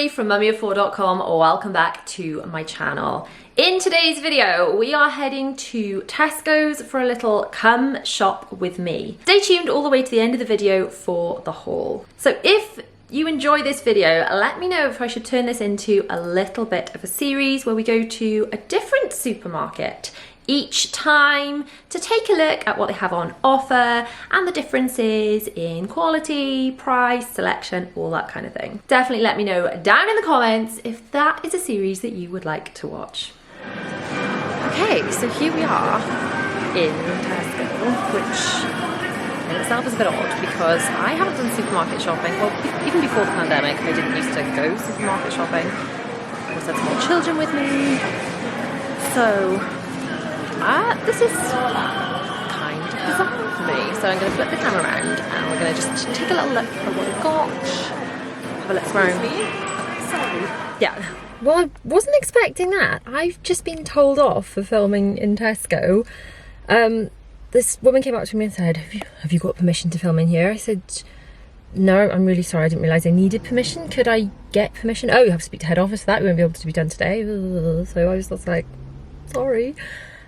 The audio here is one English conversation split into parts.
Mary from mummyof4.com. Welcome back to my channel. In today's video, we are heading to Tesco's for a little come shop with me. Stay tuned all the way to the end of the video for the haul. So if you enjoy this video, let me know if I should turn this into a little bit of a series where we go to a different supermarket each time to take a look at what they have on offer and the differences in quality, price, selection, all that kind of thing. Definitely let me know down in the comments if that is a series that you would like to watch. Okay, so here we are in Tesco, which in itself is a bit odd because I haven't done supermarket shopping. Well, even before the pandemic, I didn't used to go supermarket shopping. I always had small children with me. So this is kind of bizarre for me. So I'm going to flip the camera around and we're going to just take a little look at what we've got. Have a look around. Sorry. Yeah. Well, I wasn't expecting that. I've just been told off for filming in Tesco. This woman came up to me and said, have you got permission to film in here? I said, no, I'm really sorry. I didn't realise I needed permission. Could I get permission? Oh, you have to speak to head office for that. We won't be able to be done today. So I was like, sorry.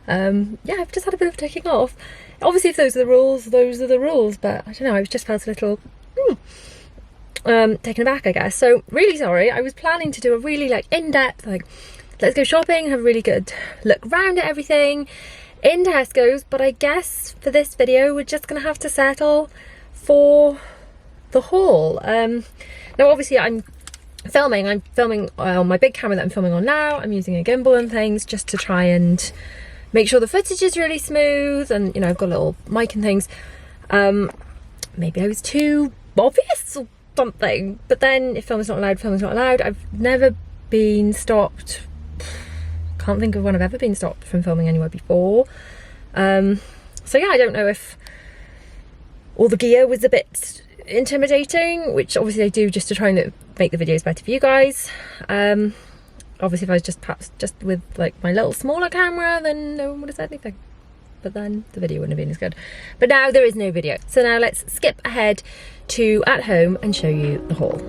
Yeah, I've just had a bit of taking off. Obviously, if those are the rules, those are the rules. But I don't know, I just felt a little taken aback, I guess. So really sorry. I was planning to do a really in-depth, let's go shopping, have a really good look around at everything in Tesco's. But I guess for this video, we're just gonna have to settle for the haul. Now, obviously, I'm filming on my big camera that I'm filming on now. I'm using a gimbal and things just to try and make sure the footage is really smooth, and I've got a little mic and things. Maybe I was too obvious or something, but then if filming's not allowed, filming's not allowed. I've never been stopped. Can't think of when I've ever been stopped from filming anywhere before. So yeah, I don't know if all the gear was a bit intimidating, which obviously I do just to try and make the videos better for you guys. Obviously if I was perhaps just with my little smaller camera, then no one would have said anything, but then the video wouldn't have been as good. But now there is no video, so now let's skip ahead to at home and show you the haul.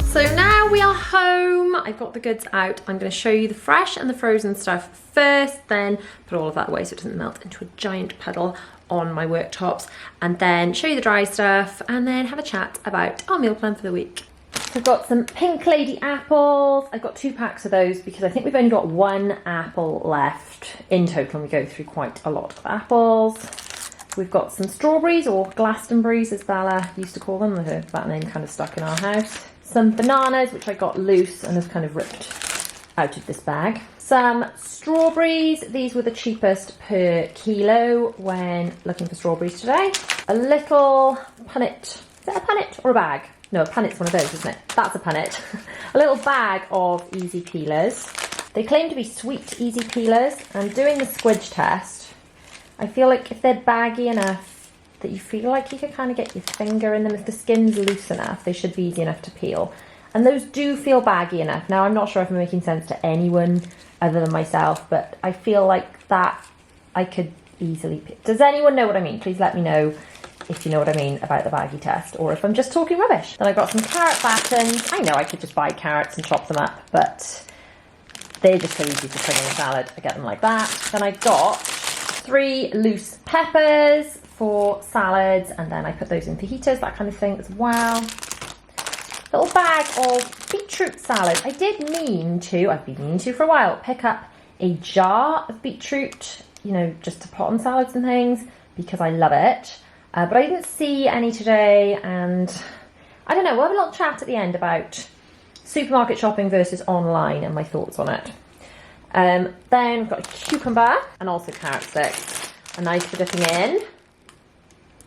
So now we are home. I've got the goods out. I'm going to show you the fresh and the frozen stuff first, then put all of that away so it doesn't melt into a giant puddle on my worktops, and then show you the dry stuff, and then have a chat about our meal plan for the week. So I've got some Pink Lady apples. I've got 2 packs of those because I think we've only got 1 apple left in total, and we go through quite a lot of apples. We've got some strawberries, or Glastonbury's as Bella used to call them. That name kind of stuck in our house. Some bananas, which I got loose and have kind of ripped out of this bag. Some strawberries. These were the cheapest per kilo when looking for strawberries today. A little punnet. Is that a punnet or a bag? No, a punnet's one of those, isn't it? That's a punnet. A little bag of easy peelers. They claim to be sweet easy peelers. I'm doing the squidge test. I feel like if they're baggy enough that you feel like you could kind of get your finger in them, if the skin's loose enough, they should be easy enough to peel. And those do feel baggy enough. Now, I'm not sure if I'm making sense to anyone other than myself, but I feel like that I could easily peel. Does anyone know what I mean? Please let me know if you know what I mean about the baggy test, or if I'm just talking rubbish. Then I got some carrot battens. I know I could just buy carrots and chop them up, but they're just so easy to put in a salad. I get them like that. Then I got 3 loose peppers for salads, and then I put those in fajitas, that kind of thing as well. Little bag of beetroot salad. I did mean to, I've been meaning to for a while, pick up a jar of beetroot, just to put on salads and things, because I love it. But I didn't see any today, and I don't know, we'll have a little chat at the end about supermarket shopping versus online and my thoughts on it. Then we've got a cucumber and also carrot sticks. A nice for dipping in.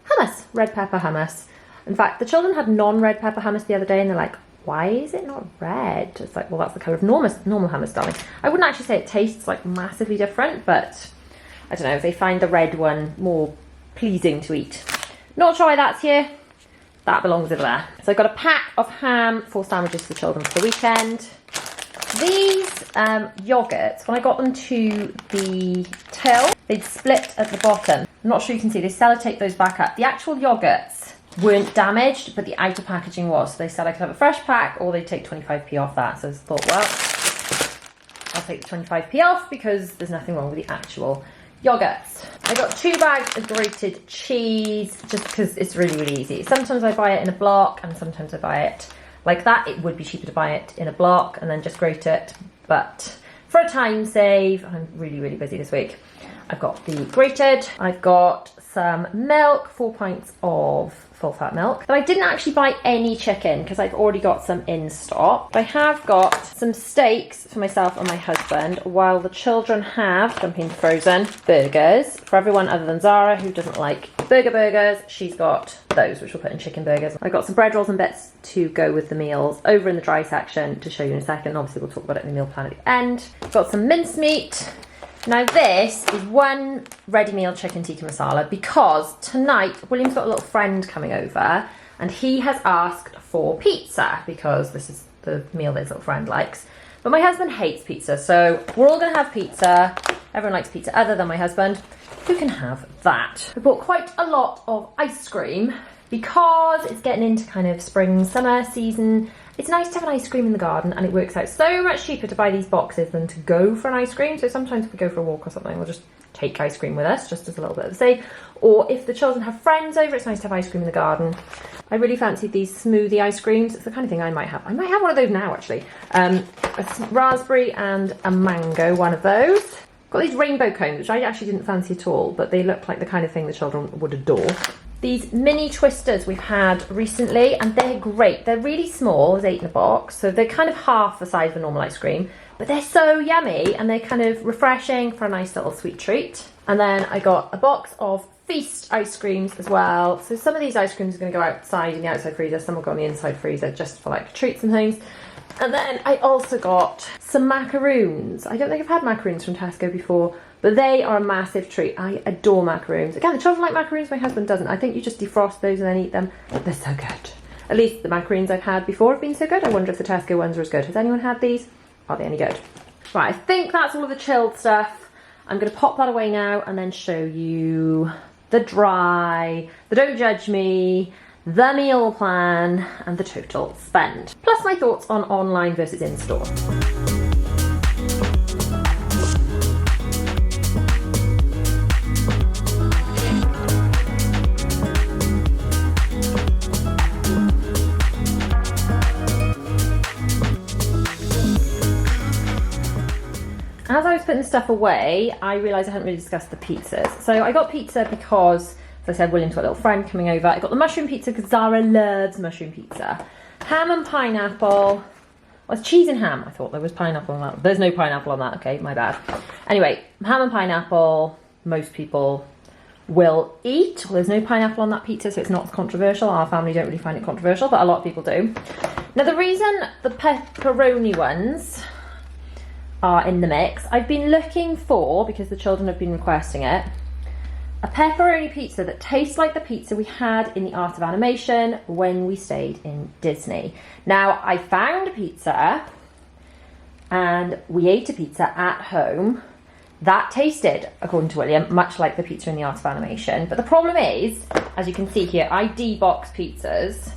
Hummus, red pepper hummus. In fact, the children had non-red pepper hummus the other day and they're like, why is it not red? It's like, well, that's the colour of normal hummus, darling. I wouldn't actually say it tastes like massively different, but I don't know, if they find the red one more pleasing to eat. Not sure why that's here. That belongs over there. So I've got a pack of ham for sandwiches for the children for the weekend. These yogurts, when I got them to the till, they'd split at the bottom. I'm not sure you can see, they sellotape those back up. The actual yogurts weren't damaged, but the outer packaging was. So they said I could have a fresh pack or they'd take 25p off that. So I thought, well, I'll take the 25p off because there's nothing wrong with the actual yogurts. I got 2 bags of grated cheese just because it's really, really easy. Sometimes I buy it in a block and sometimes I buy it like that. It would be cheaper to buy it in a block and then just grate it, but for a time save, I'm really, really busy this week. I've got the grated, I've got some milk, 4 pints of full fat milk, but I didn't actually buy any chicken because I've already got some in stock. I have got some steaks for myself and my husband, while the children have, jumping into frozen, burgers. For everyone other than Zara who doesn't like burgers, she's got those, which we'll put in chicken burgers. I've got some bread rolls and bits to go with the meals over in the dry section to show you in a second. Obviously we'll talk about it in the meal plan at the end. Got some mincemeat. Now this is one ready meal chicken tikka masala because tonight William's got a little friend coming over and he has asked for pizza because this is the meal that his little friend likes. But my husband hates pizza, so we're all going to have pizza. Everyone likes pizza other than my husband, who can have that. I bought quite a lot of ice cream because it's getting into kind of spring, summer season. It's nice to have an ice cream in the garden and it works out so much cheaper to buy these boxes than to go for an ice cream. So sometimes if we go for a walk or something, we'll just take ice cream with us just as a little bit of a save. Or if the children have friends over, it's nice to have ice cream in the garden. I really fancied these smoothie ice creams. It's the kind of thing I might have. I might have one of those now actually. A raspberry and a mango, one of those. Got these rainbow cones, which I actually didn't fancy at all, but they look like the kind of thing the children would adore. These mini twisters we've had recently, and they're great. They're really small, there's 8 in a box, so they're kind of half the size of a normal ice cream, but they're so yummy and they're kind of refreshing for a nice little sweet treat. And then I got a box of Feast ice creams as well. So some of these ice creams are going to go outside in the outside freezer, some will go in the inside freezer just for like treats and things. And then I also got some macaroons. I don't think I've had macaroons from Tesco before, but they are a massive treat. I adore macaroons. Again, the children like macaroons, my husband doesn't. I think you just defrost those and then eat them. But they're so good. At least the macaroons I've had before have been so good. I wonder if the Tesco ones are as good. Has anyone had these? Are they any good? Right, I think that's all of the chilled stuff. I'm going to pop that away now and then show you the dry, the don't judge me, the meal plan and the total spend. Plus my thoughts on online versus in-store. As I was putting the stuff away, I realised I hadn't really discussed the pizzas. So I got pizza because, as I said, William's got a little friend coming over. I got the mushroom pizza because Zara loves mushroom pizza. Ham and pineapple. Well, it's cheese and ham. I thought there was pineapple on that. There's no pineapple on that. Okay, my bad. Anyway, ham and pineapple, most people will eat. Well, there's no pineapple on that pizza, so it's not controversial. Our family don't really find it controversial, but a lot of people do. Now, the reason the pepperoni ones are in the mix, I've been looking for, because the children have been requesting it, a pepperoni pizza that tastes like the pizza we had in the Art of Animation when we stayed in Disney. Now, I found a pizza and we ate a pizza at home that tasted, according to William, much like the pizza in the Art of Animation. But the problem is, as you can see here, I de-box pizzas.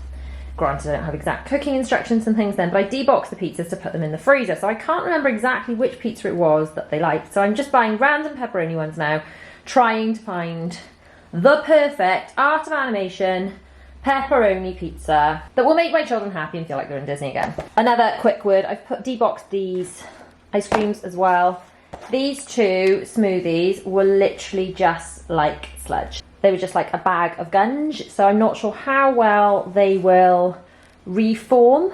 Granted, I don't have exact cooking instructions and things then, but I de-boxed the pizzas to put them in the freezer. So I can't remember exactly which pizza it was that they liked. So I'm just buying random pepperoni ones now, trying to find the perfect Art of Animation pepperoni pizza that will make my children happy and feel like they're in Disney again. Another quick word, I've de-boxed these ice creams as well. These two smoothies were literally just like sludge. They were just like a bag of gunge, so I'm not sure how well they will reform.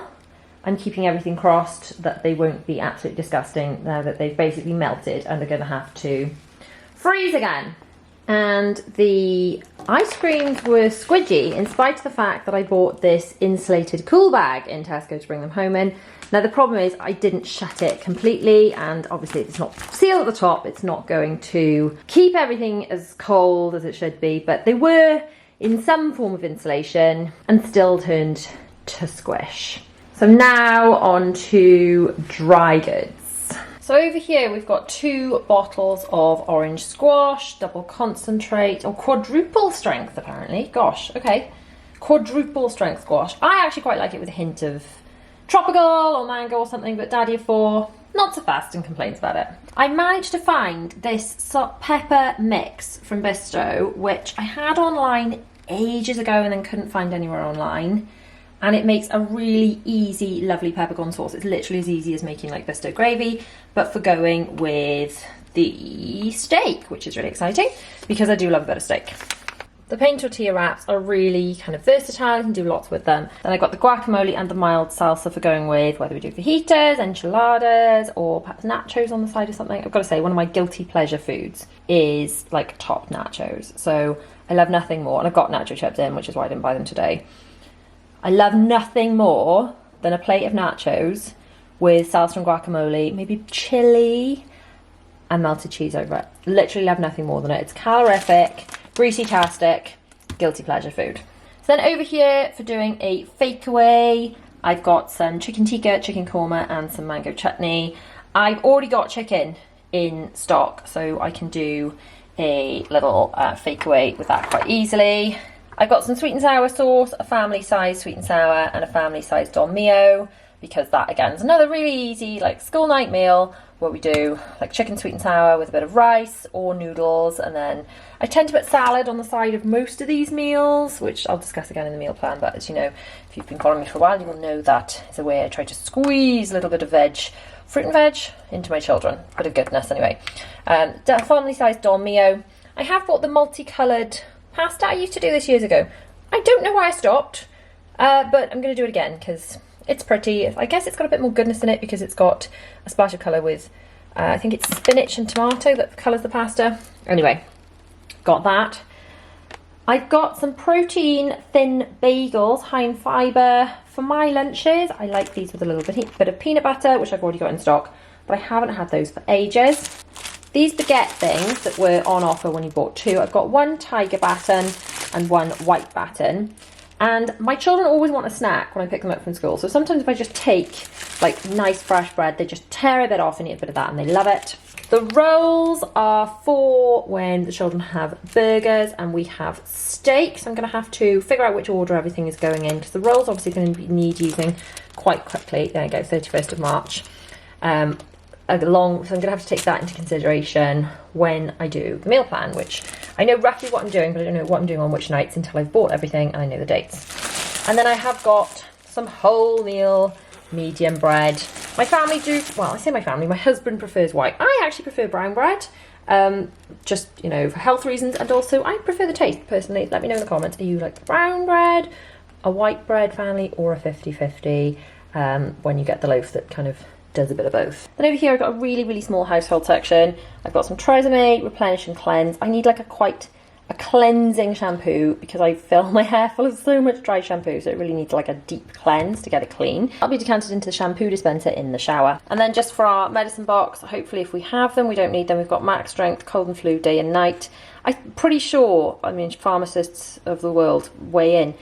I'm keeping everything crossed that they won't be absolutely disgusting now that they've basically melted and they're going to have to freeze again. And the ice creams were squidgy in spite of the fact that I bought this insulated cool bag in Tesco to bring them home in. Now the problem is I didn't shut it completely, and obviously it's not sealed at the top, it's not going to keep everything as cold as it should be, but they were in some form of insulation and still turned to squish. So now on to dry goods. So over here we've got 2 bottles of orange squash, double concentrate, or quadruple strength apparently. Gosh, okay. Quadruple strength squash. I actually quite like it with a hint of tropical or mango or something, but Daddy of 4, not so fast and complains about it. I managed to find this salt pepper mix from Bisto, which I had online ages ago and then couldn't find anywhere online. And it makes a really easy, lovely peppercorn sauce. It's literally as easy as making like Bisto gravy, but for going with the steak, which is really exciting because I do love a bit of steak. The plain tortilla wraps are really kind of versatile, you can do lots with them. Then I got the guacamole and the mild salsa for going with whether we do fajitas, enchiladas, or perhaps nachos on the side or something. I've got to say, one of my guilty pleasure foods is like top nachos. So I love nothing more, and I've got nacho chips in, which is why I didn't buy them today. I love nothing more than a plate of nachos with salsa and guacamole, maybe chili and melted cheese over it. Literally love nothing more than it. It's calorific, greasy-tastic, guilty pleasure food. So then over here for doing a fake away, I've got some chicken tikka, chicken korma and some mango chutney. I've already got chicken in stock, so I can do a little fake away with that quite easily. I've got some sweet and sour sauce, a family size sweet and sour and a family size dolmio, because that again is another really easy like school night meal where we do like chicken sweet and sour with a bit of rice or noodles, and then I tend to put salad on the side of most of these meals, which I'll discuss again in the meal plan, but as you know, if you've been following me for a while, you will know that is a way I try to squeeze a little bit of fruit and veg into my children. Bit of goodness anyway. Family size dolmio. I have bought the multicoloured pasta. I used to do this years ago. I don't know why I stopped, but I'm going to do it again because it's pretty. I guess it's got a bit more goodness in it because it's got a splash of colour with, I think it's spinach and tomato that colours the pasta. Anyway, got that. I've got some protein thin bagels, high in fibre for my lunches. I like these with a little bit of peanut butter, which I've already got in stock, but I haven't had those for ages. These baguette things that were on offer when you bought 2, I've got 1 tiger batten and 1 white batten. And my children always want a snack when I pick them up from school. So sometimes if I just take like nice fresh bread, they just tear a bit off and eat a bit of that and they love it. The rolls are for when the children have burgers and we have steak. So I'm going to have to figure out which order everything is going in, because the rolls obviously going to need using quite quickly. There you go, 31st of March. So I'm going to have to take that into consideration when I do the meal plan, which I know roughly what I'm doing, but I don't know what I'm doing on which nights until I've bought everything and I know the dates. And then I have got some wholemeal medium bread. My family do, well, I say my family, my husband prefers white. I actually prefer brown bread, just, you know, for health reasons, and also I prefer the taste personally. Let me know in the comments, are you like the brown bread, a white bread family, or a 50-50 when you get the loaf that kind of does a bit of both. Then over here I've got a really, really small household section. I've got some Tresemme Replenish and Cleanse. I need like a cleansing shampoo because I fill my hair full of so much dry shampoo, so it really needs like a deep cleanse to get it clean. I'll be decanted into the shampoo dispenser in the shower. And then just for our medicine box, hopefully if we have them, we don't need them, we've got Max Strength Cold and Flu Day and Night. I'm pretty sure, I mean, pharmacists of the world weigh in,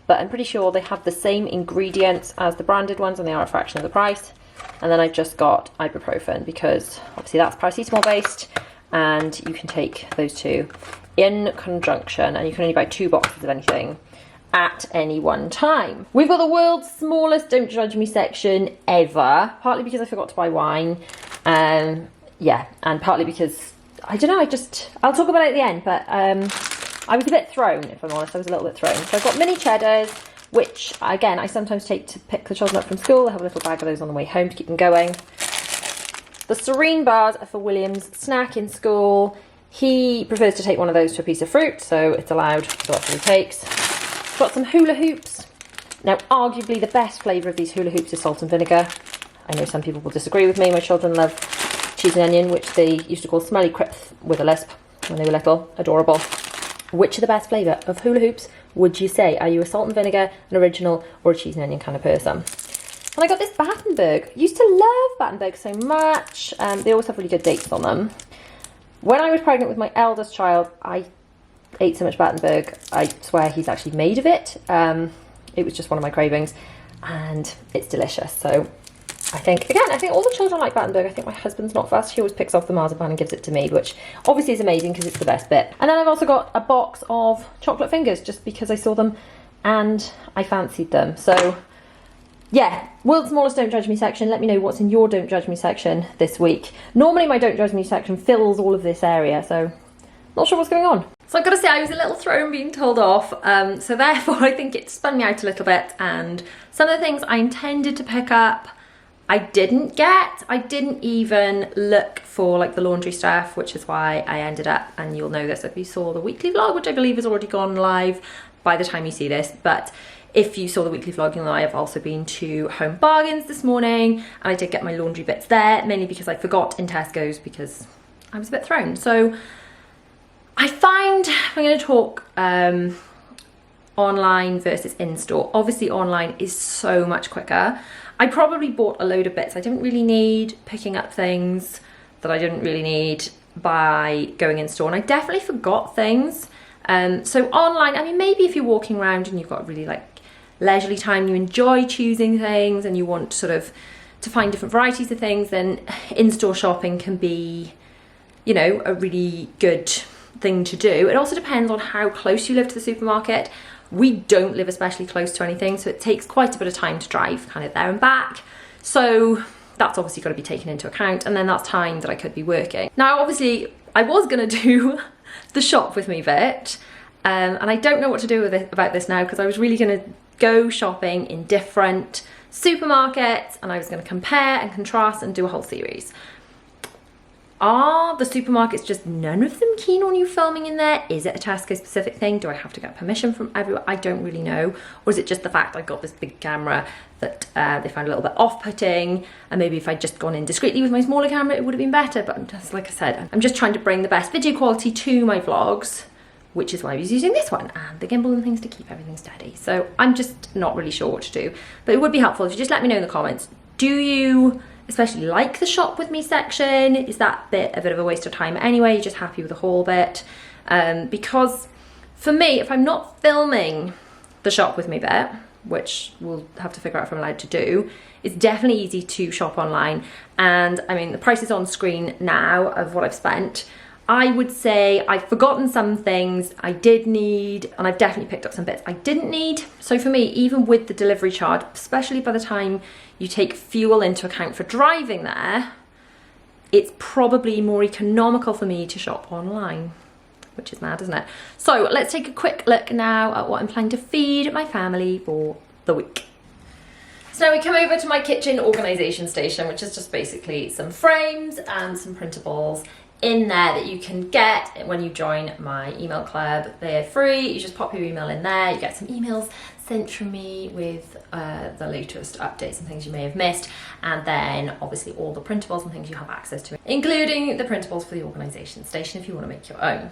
but I'm pretty sure they have the same ingredients as the branded ones and they are a fraction of the price. And then I've just got ibuprofen because obviously that's paracetamol based, and you can take those 2 in conjunction, and you can only buy 2 boxes of anything at any one time. We've got the world's smallest Don't Judge Me section ever, partly because I forgot to buy wine, yeah, and partly because, I don't know, I'll talk about it at the end, but I was a bit thrown, if I'm honest. I was a little bit thrown. So I've got mini cheddars, which again I sometimes take to pick the children up from school. I have a little bag of those on the way home to keep them going. The Serene bars are for William's snack in school. He prefers to take one of those to a piece of fruit, so it's allowed, so that's what he takes. Got some hula hoops. Now arguably the best flavour of these hula hoops is salt and vinegar. I know some people will disagree with me. My children love cheese and onion, which they used to call smelly crisp with a lisp. when they were little. Adorable. Which are the best flavour of hula hoops would you say? Are you a salt and vinegar, an original, or a cheese and onion kind of person? And I got this Battenberg. Used to love Battenberg so much. They always have really good dates on them. When I was pregnant with my eldest child, I ate so much Battenberg, I swear he's actually made of it. It was just one of my cravings, and it's delicious. So I think all the children like Battenberg. I think my husband's not fussed. He always picks off the marzipan and gives it to me, which obviously is amazing because it's the best bit. And then I've also got a box of chocolate fingers just because I saw them and I fancied them. So yeah, world's smallest Don't Judge Me section. Let me know what's in your Don't Judge Me section this week. Normally my Don't Judge Me section fills all of this area, so not sure what's going on. So I've got to say, I was a little thrown being told off, so therefore I think it spun me out a little bit, and some of the things I intended to pick up I didn't get. I didn't even look for like the laundry stuff, which is why I ended up, and you'll know this if you saw the weekly vlog, which I believe has already gone live by the time you see this, but if you saw the weekly vlog, you'll know I have also been to Home Bargains this morning, and I did get my laundry bits there, mainly because I forgot in Tesco's because I was a bit thrown. So I find, I'm going to talk online versus in-store. Obviously online is so much quicker. I probably bought a load of bits I didn't really need, picking up things that I didn't really need by going in store, and I definitely forgot things. So online, I mean, maybe if you're walking around and you've got really like leisurely time, you enjoy choosing things and you want sort of to find different varieties of things, then in-store shopping can be, you know, a really good thing to do. It also depends on how close you live to the supermarket. We don't live especially close to anything, so it takes quite a bit of time to drive kind of there and back. So that's obviously got to be taken into account, and then that's time that I could be working. Now, obviously, I was going to do the shop with me bit, and I don't know what to do with it about this now, because I was really going to go shopping in different supermarkets, and I was going to compare and contrast and do a whole series. Are the supermarkets just none of them keen on you filming in there? Is it a Tesco specific thing? Do I have to get permission from everyone? I don't really know. Or is it just the fact I got this big camera that they found a little bit off-putting, and maybe if I'd just gone in discreetly with my smaller camera it would have been better, but just like I said, I'm just trying to bring the best video quality to my vlogs, which is why I was using this one, and the gimbal and things to keep everything steady. So I'm just not really sure what to do, but it would be helpful if you just let me know in the comments. Do you especially like the shop with me section? Is that bit a bit of a waste of time anyway? You're just happy with the whole bit? Because for me, if I'm not filming the shop with me bit, which we'll have to figure out if I'm allowed to do, it's definitely easy to shop online. And I mean, the price is on screen now of what I've spent. I would say I've forgotten some things I did need, and I've definitely picked up some bits I didn't need. So for me, even with the delivery charge, especially by the time you take fuel into account for driving there, it's probably more economical for me to shop online, which is mad, isn't it? So let's take a quick look now at what I'm planning to feed my family for the week. So now we come over to my kitchen organisation station, which is just basically some frames and some printables in there that you can get when you join my email club. They're free. You just pop your email in there, you get some emails sent from me with the latest updates and things you may have missed, and then obviously all the printables and things you have access to, including the printables for the organisation station if you want to make your own.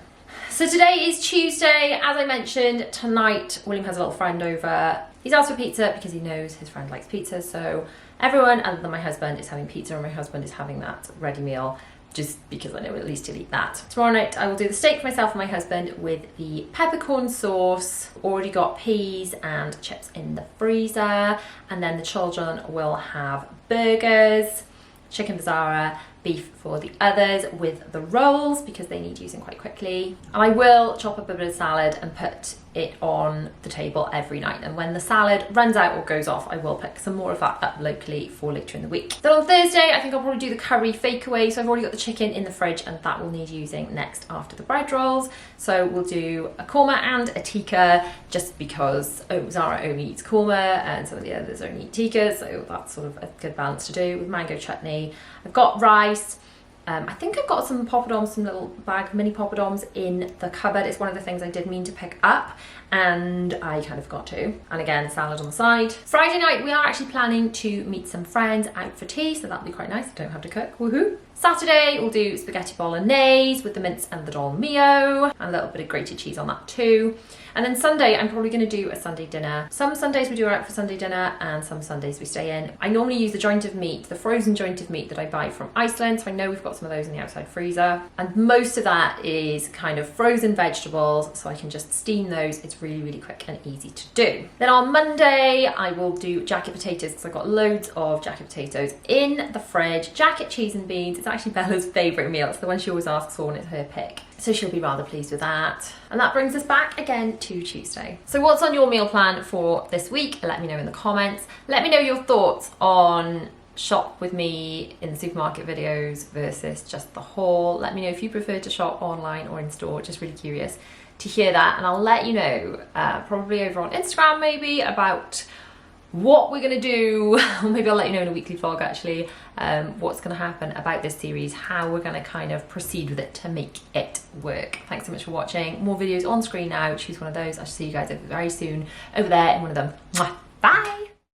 So today is Tuesday. As I mentioned, tonight William has a little friend over. He's asked for pizza because he knows his friend likes pizza, so everyone other than my husband is having pizza, and my husband is having that ready meal just because I know at least he'll eat that. Tomorrow night I will do the steak for myself and my husband with the peppercorn sauce. Already got peas and chips in the freezer, and then the children will have burgers, chicken bazzara, beef for the others with the rolls because they need using quite quickly. And I will chop up a bit of salad and put it on the table every night, and when the salad runs out or goes off, I will pick some more of that up locally for later in the week. Then on Thursday I think I'll probably do the curry fake away, so I've already got the chicken in the fridge and that will need using next after the bread rolls. So we'll do a korma and a tikka just because Zara only eats korma and some of the others only eat tikka, so that's sort of a good balance to do with mango chutney. I've got rice, I think I've got some poppadoms, some little bag of mini poppadoms in the cupboard. It's one of the things I did mean to pick up and I kind of got to. And again, salad on the side. Friday night, we are actually planning to meet some friends out for tea, so that'll be quite nice. I don't have to cook, woohoo. Saturday, we'll do spaghetti bolognese with the mince and the dolmio, and a little bit of grated cheese on that too. And then Sunday, I'm probably going to do a Sunday dinner. Some Sundays we do out for Sunday dinner and some Sundays we stay in. I normally use the joint of meat, the frozen joint of meat that I buy from Iceland, so I know we've got some of those in the outside freezer. And most of that is kind of frozen vegetables, so I can just steam those. It's really, really quick and easy to do. Then on Monday, I will do jacket potatoes, because I've got loads of jacket potatoes in the fridge. Jacket, cheese and beans. It's actually Bella's favourite meal. It's the one she always asks for and it's her pick. So she'll be rather pleased with that. And that brings us back again to Tuesday. So what's on your meal plan for this week? Let me know in the comments. Let me know your thoughts on shop with me in the supermarket videos versus just the haul. Let me know if you prefer to shop online or in store. Just really curious to hear that. And I'll let you know, probably over on Instagram maybe, about what we're gonna do, or maybe I'll let you know in a weekly vlog actually, what's gonna happen about this series, how we're gonna kind of proceed with it to make it work. Thanks so much for watching. More videos on screen now. Choose one of those. I shall see you guys very soon over there in one of them. Mwah. Bye.